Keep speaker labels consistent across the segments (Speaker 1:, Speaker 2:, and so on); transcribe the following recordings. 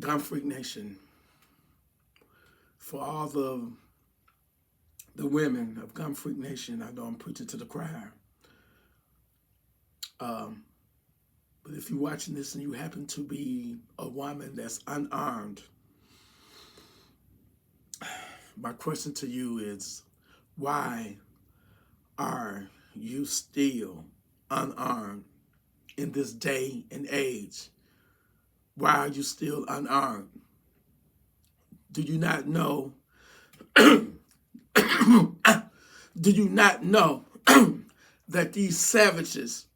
Speaker 1: Gunfreak Nation, for all the women of Gunfreak Nation, I know I'm preaching to the choir. But if you're watching this and you happen to be a woman that's unarmed, my question to you is, why are you still unarmed in this day and age? Why are you still unarmed? Do you not know? Do you not know that these savages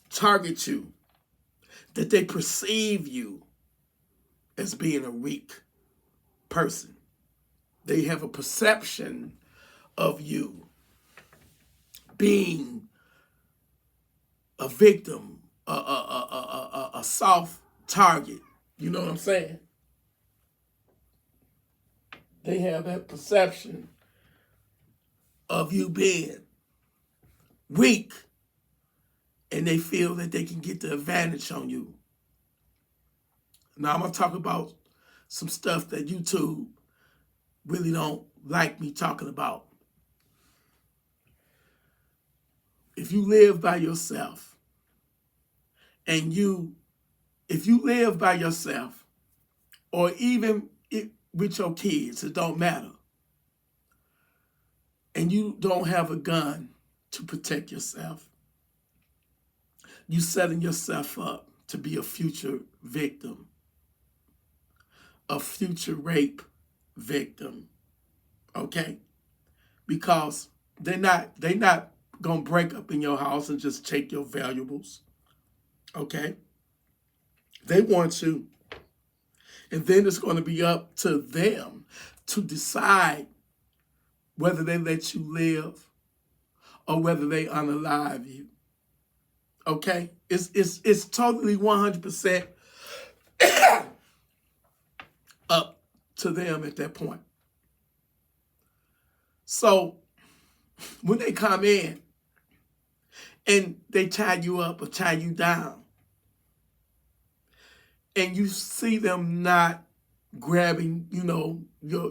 Speaker 1: target you, that they perceive you as being a weak person? They have a perception of you being a victim, a soft target. You know what I'm saying? They have that perception of you being weak, and they feel that they can get the advantage on you. Now, I'm going to talk about some stuff that YouTube really don't like me talking about. If you live by yourself, and if you live by yourself, or even with your kids, it don't matter, and you don't have a gun to protect yourself, you setting yourself up to be a future victim, a future rape victim, okay? Because they're not gonna break up in your house and just take your valuables, okay? They want you, and then it's going to be up to them to decide whether they let you live or whether they unalive you. Okay? It's totally 100% up to them at that point. So when they come in and they tie you up or tie you down, and you see them not grabbing, your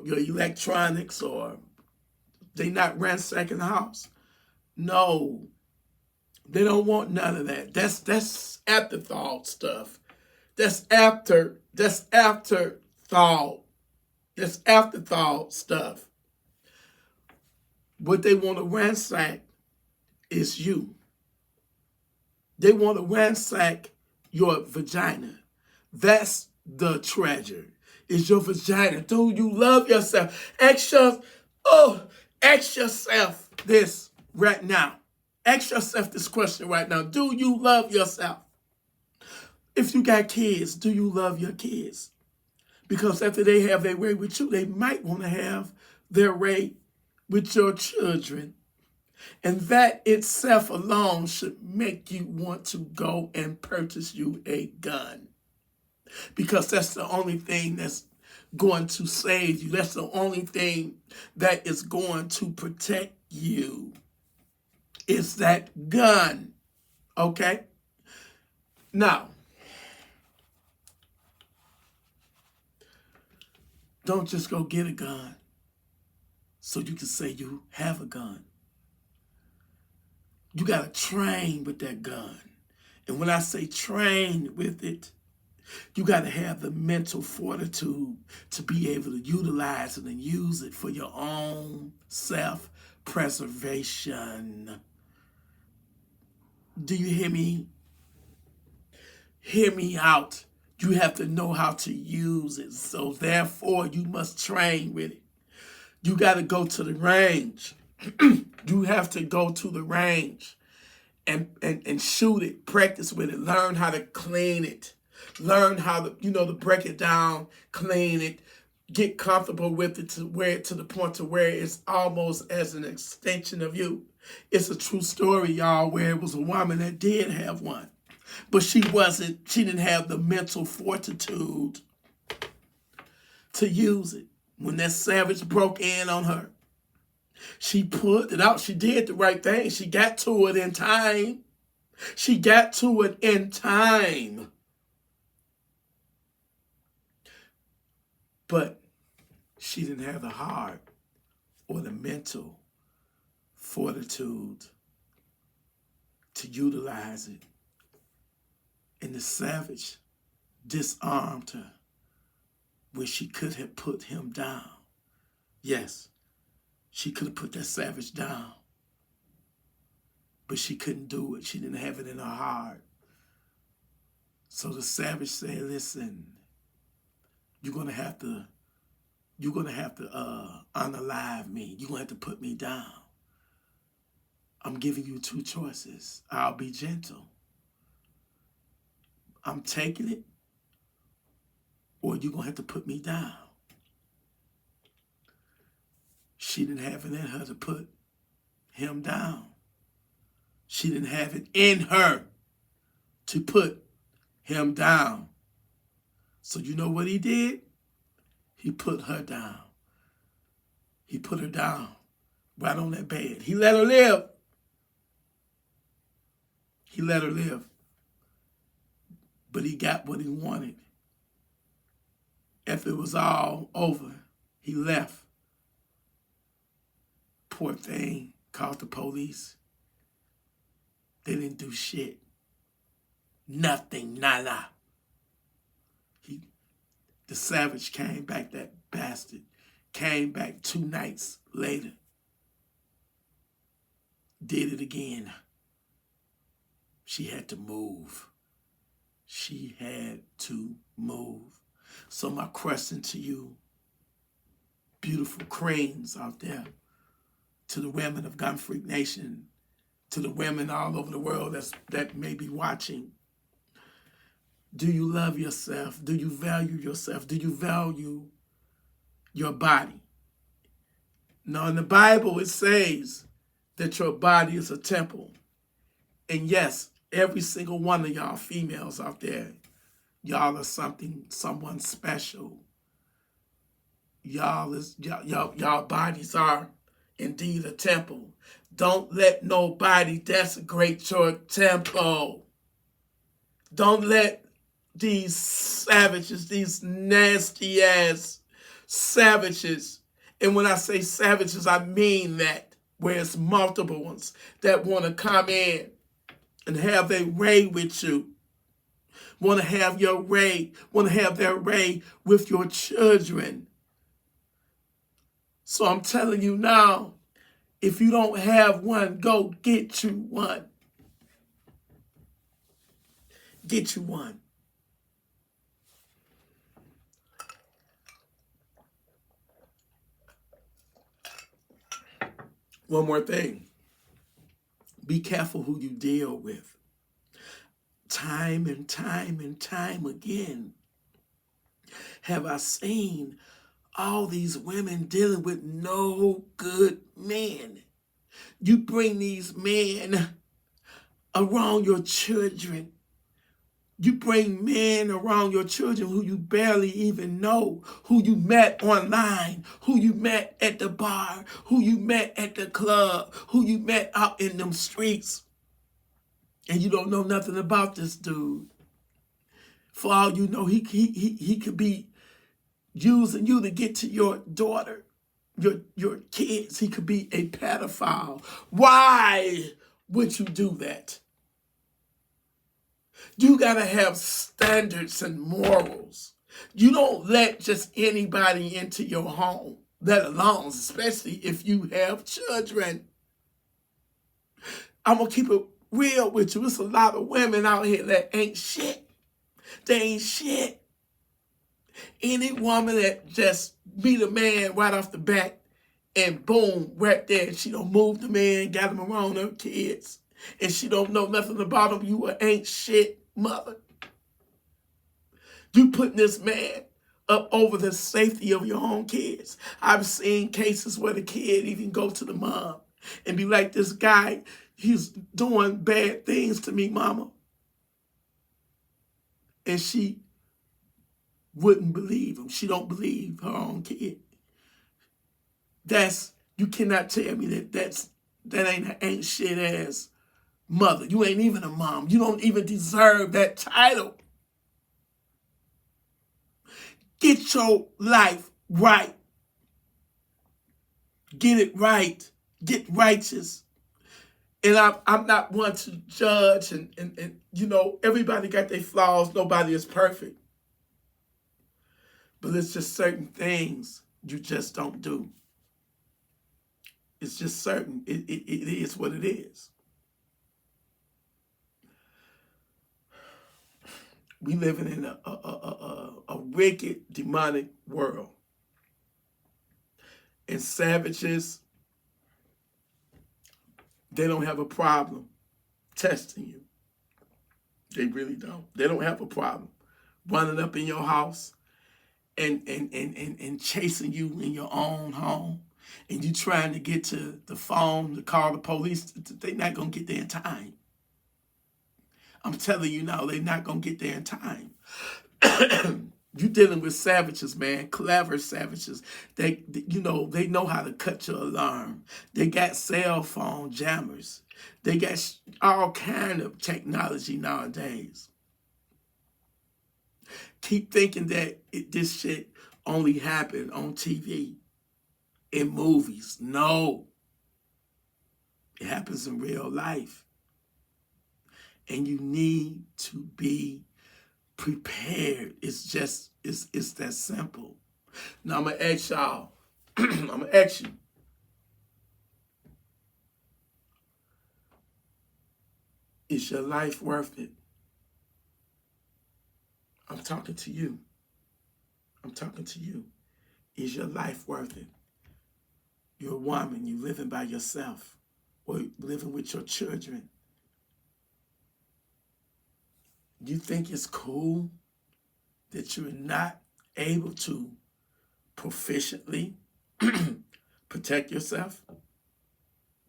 Speaker 1: electronics, or they not ransacking the house. No, they don't want none of that. That's afterthought stuff. That's afterthought. That's afterthought stuff. What they want to ransack is you. They want to ransack your vagina. That's the treasure, is your vagina. Do you love yourself? Ask yourself this right now. Ask yourself this question right now. Do you love yourself? If you got kids, do you love your kids? Because after they have their way with you, they might want to have their way with your children. And that itself alone should make you want to go and purchase you a gun. Because that's the only thing that's going to save you. That's the only thing that is going to protect you. It's that gun. Okay? Now, don't just go get a gun so you can say you have a gun. You got to train with that gun. And when I say train with it, you got to have the mental fortitude to be able to utilize it and use it for your own self-preservation. Do you hear me? Hear me out. You have to know how to use it. So therefore, you must train with it. You got to go to the range. You have to go to the range and shoot it, practice with it, learn how to clean it. Learn how to, to break it down, clean it, get comfortable with it to the point to where it's almost as an extension of you. It's a true story, y'all, where it was a woman that did have one, but she didn't have the mental fortitude to use it. When that savage broke in on her, she pulled it out. She did the right thing. She got to it in time. She got to it in time. But she didn't have the heart or the mental fortitude to utilize it. And the savage disarmed her where she could have put him down. Yes, she could have put that savage down. But she couldn't do it. She didn't have it in her heart. So the savage said, listen, you're gonna have to unalive me. You're gonna have to put me down. I'm giving you two choices. I'll be gentle. I'm taking it, or you're gonna have to put me down. She didn't have it in her to put him down. She didn't have it in her to put him down. So you know what he did? He put her down. He put her down right on that bed. He let her live. He let her live. But he got what he wanted. After it was all over, he left. Poor thing, called the police. They didn't do shit. Nothing, nada. The savage came back, that bastard, came back 2 nights later. Did it again. She had to move. She had to move. So my question to you, beautiful queens out there, to the women of Gunfreak Nation, to the women all over the world that may be watching, do you love yourself? Do you value yourself? Do you value your body? Now in the Bible it says that your body is a temple. And yes, every single one of y'all females out there, y'all are someone special. Y'all bodies are indeed a temple. Don't let nobody desecrate your temple. Don't let these savages, these nasty ass savages, and when I say savages, I mean that, where it's multiple ones that want to come in and have their way with you, want to have your way, want to have their way with your children. So I'm telling you now, if you don't have one, go get you one. Get you one. One more thing. Be careful who you deal with. Time and time and time again have I seen all these women dealing with no good men. You bring these men around your children. You bring men around your children who you barely even know, who you met online, who you met at the bar, who you met at the club, who you met out in them streets. And you don't know nothing about this dude. For all you know, he could be using you to get to your daughter, your kids. He could be a pedophile. Why would you do that? You got to have standards and morals. You don't let just anybody into your home, let alone, especially if you have children. I'm going to keep it real with you. There's a lot of women out here that ain't shit. They ain't shit. Any woman that just meet a man right off the bat and boom, right there, she don't move the man, got him around her kids, and she don't know nothing about him, you ain't shit mother. You putting this man up over the safety of your own kids. I've seen cases where the kid even go to the mom and be like, this guy, he's doing bad things to me, mama. And she wouldn't believe him. She don't believe her own kid. You cannot tell me that ain't shit ass mother. You ain't even a mom. You don't even deserve that title. Get Get your life right. Get it right. Get righteous. And I'm not one to judge and you know, everybody got their flaws. Nobody is perfect. But it's just certain things you just don't do. It's just certain. It is what it is. We living in a wicked, demonic world. And savages, they don't have a problem testing you. They really don't. They don't have a problem running up in your house and chasing you in your own home. And you trying to get to the phone to call the police. They're not going to get there in time. I'm telling you now, they're not going to get there in time. You're dealing with savages, man, clever savages. They know how to cut your alarm. They got cell phone jammers. They got all kind of technology nowadays. Keep thinking that this shit only happened on TV, in movies. No. It happens in real life. And you need to be prepared. It's that simple. Now I'm going to ask y'all. I'm going to ask you. Is your life worth it? I'm talking to you. I'm talking to you. Is your life worth it? You're a woman. You're living by yourself. Or living with your children. You think it's cool that you're not able to proficiently protect yourself?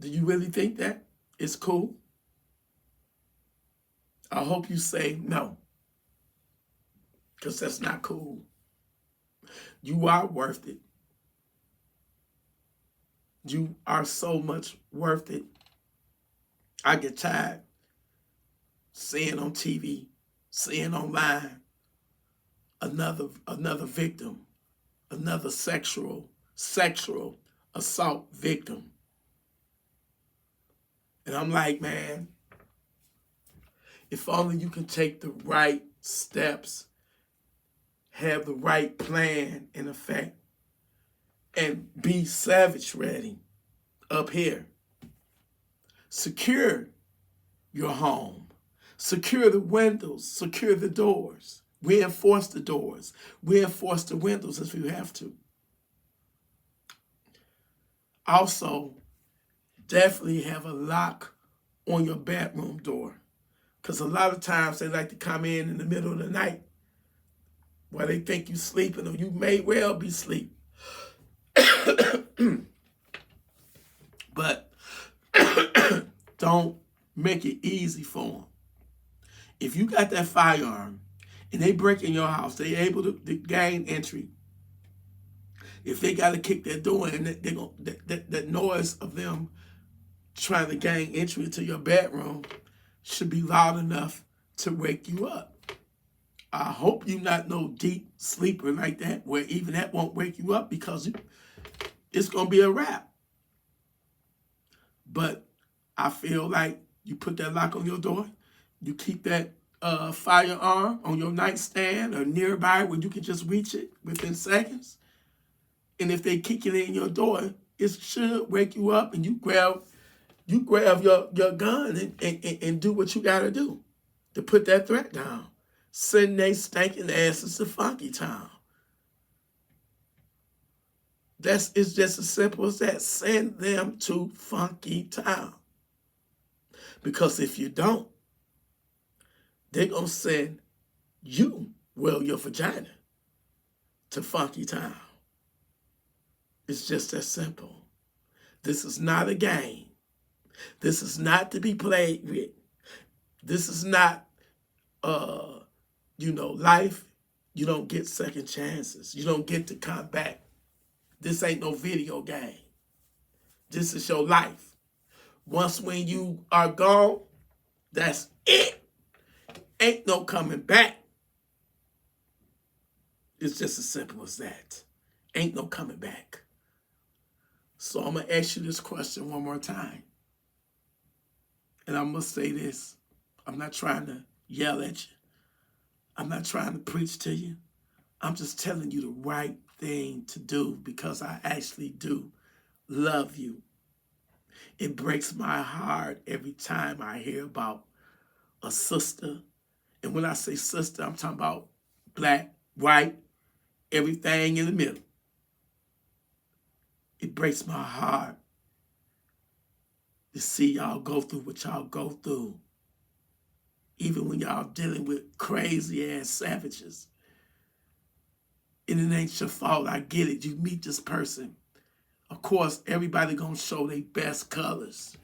Speaker 1: Do you really think that it's cool? I hope you say no, because that's not cool. You are worth it. You are so much worth it. I get tired seeing on TV, seeing online, another victim, another sexual assault victim. And I'm like, man, if only you can take the right steps, have the right plan in effect, and be savage ready up here. Secure your home. Secure the windows. Secure the doors. Reinforce the doors. Reinforce the windows if you have to. Also, definitely have a lock on your bedroom door. Because a lot of times they like to come in the middle of the night while they think you're sleeping, or you may well be asleep. But don't make it easy for them. If you got that firearm and they break in your house, they able to gain entry. If they got to kick their door in, that noise of them trying to gain entry into your bedroom should be loud enough to wake you up. I hope you're not no deep sleeper like that, where even that won't wake you up, because it's going to be a wrap. But I feel like you put that lock on your door, you keep that firearm on your nightstand or nearby where you can just reach it within seconds. And if they kick it in your door, it should wake you up, and you grab your gun and do what you got to do to put that threat down. Send they stinking asses to Funky Town. It's just as simple as that. Send them to Funky Town. Because if you don't, they're going to send you, well, your vagina, to Funky Town. It's just that simple. This is not a game. This is not to be played with. This is not, life. You don't get second chances. You don't get to come back. This ain't no video game. This is your life. Once when you are gone, that's it. Ain't no coming back. It's just as simple as that. Ain't no coming back. So I'm going to ask you this question one more time. And I'm going to say this. I'm not trying to yell at you. I'm not trying to preach to you. I'm just telling you the right thing to do because I actually do love you. It breaks my heart every time I hear about a sister. And when I say sister, I'm talking about black, white, everything in the middle. It breaks my heart to see y'all go through what y'all go through. Even when y'all dealing with crazy ass savages. And it ain't your fault. I get it. You meet this person. Of course, everybody gonna show their best colors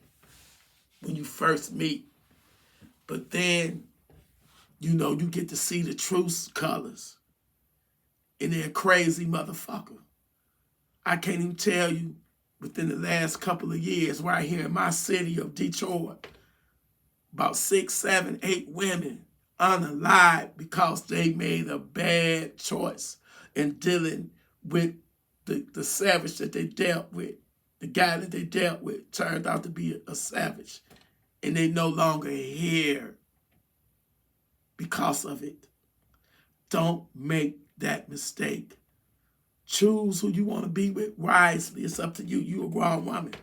Speaker 1: when you first meet. But then, you know, you get to see the true colors. And they're a crazy motherfucker. I can't even tell you within the last couple of years right here in my city of Detroit, about 6, 7, 8 women unalive because they made a bad choice in dealing with the savage that they dealt with. The guy that they dealt with turned out to be a savage. And they no longer here because of it. Don't make that mistake. Choose who you want to be with wisely. It's up to you. You're a grown woman.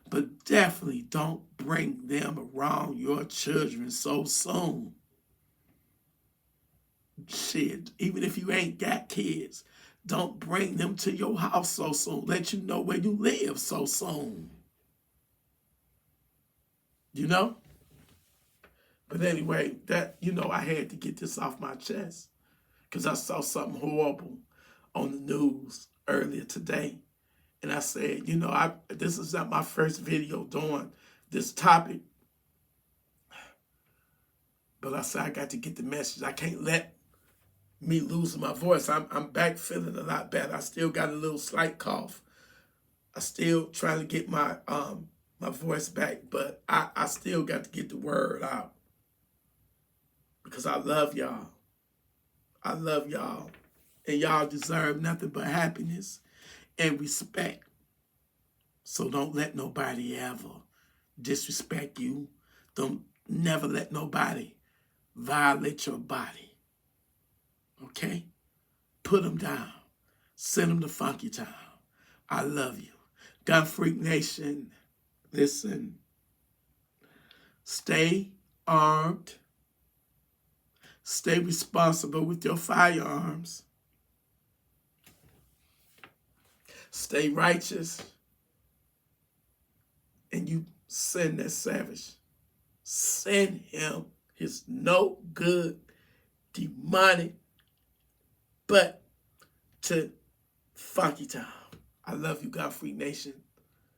Speaker 1: But definitely don't bring them around your children so soon. Shit, even if you ain't got kids, don't bring them to your house so soon. Let you know where you live so soon. You know? But anyway, that, you know, I had to get this off my chest because I saw something horrible on the news earlier today. And I said, you know, this is not my first video doing this topic. But I said, I got to get the message. I can't let me lose my voice. I'm back feeling a lot better. I still got a little slight cough. I still trying to get my voice back, but I still got to get the word out. Because I love y'all. I love y'all. And y'all deserve nothing but happiness and respect. So don't let nobody ever disrespect you. Don't never let nobody violate your body. Okay? Put them down. Send them to Funky Town. I love you. Gunfreak Nation, listen. Stay armed. Stay responsible with your firearms. Stay righteous. And you send that savage. Send him his no good, demonic butt to Funky Town. I love you, Gunfreak Nation.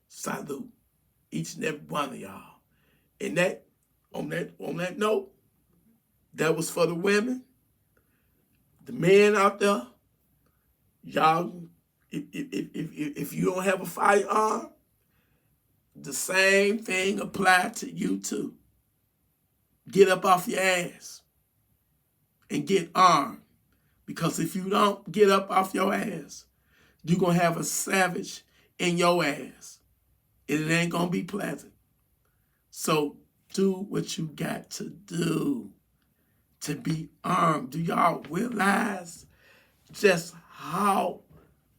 Speaker 1: Salute each and every one of y'all. And that, on that note, that was for the women. The men out there, y'all, if you don't have a firearm, the same thing applied to you too. Get up off your ass and get armed. Because if you don't get up off your ass, you're going to have a savage in your ass. And it ain't going to be pleasant. So do what you got to do to be armed. Do y'all realize just how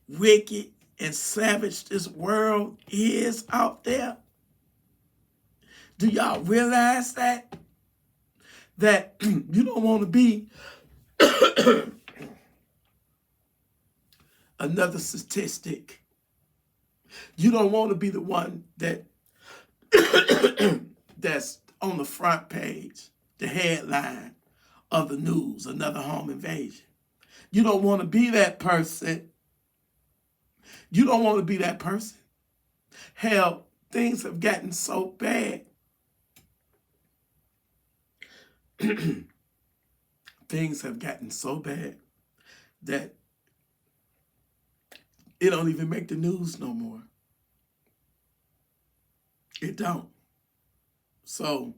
Speaker 1: wicked and savage this world is out there? Do y'all realize that? That you don't want to be another statistic. You don't want to be the one that that's on the front page, the headline of the news, another home invasion. You don't want to be that person. You don't want to be that person. Hell, things have gotten so bad. Things have gotten so bad that it don't even make the news no more. It don't. So,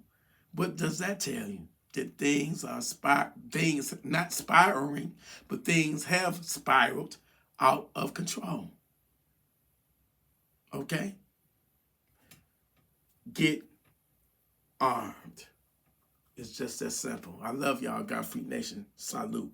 Speaker 1: what does that tell you? that things not spiraling, but things have spiraled out of control. Okay? Get armed. It's just that simple. I love y'all. Gunfreaknation Salute.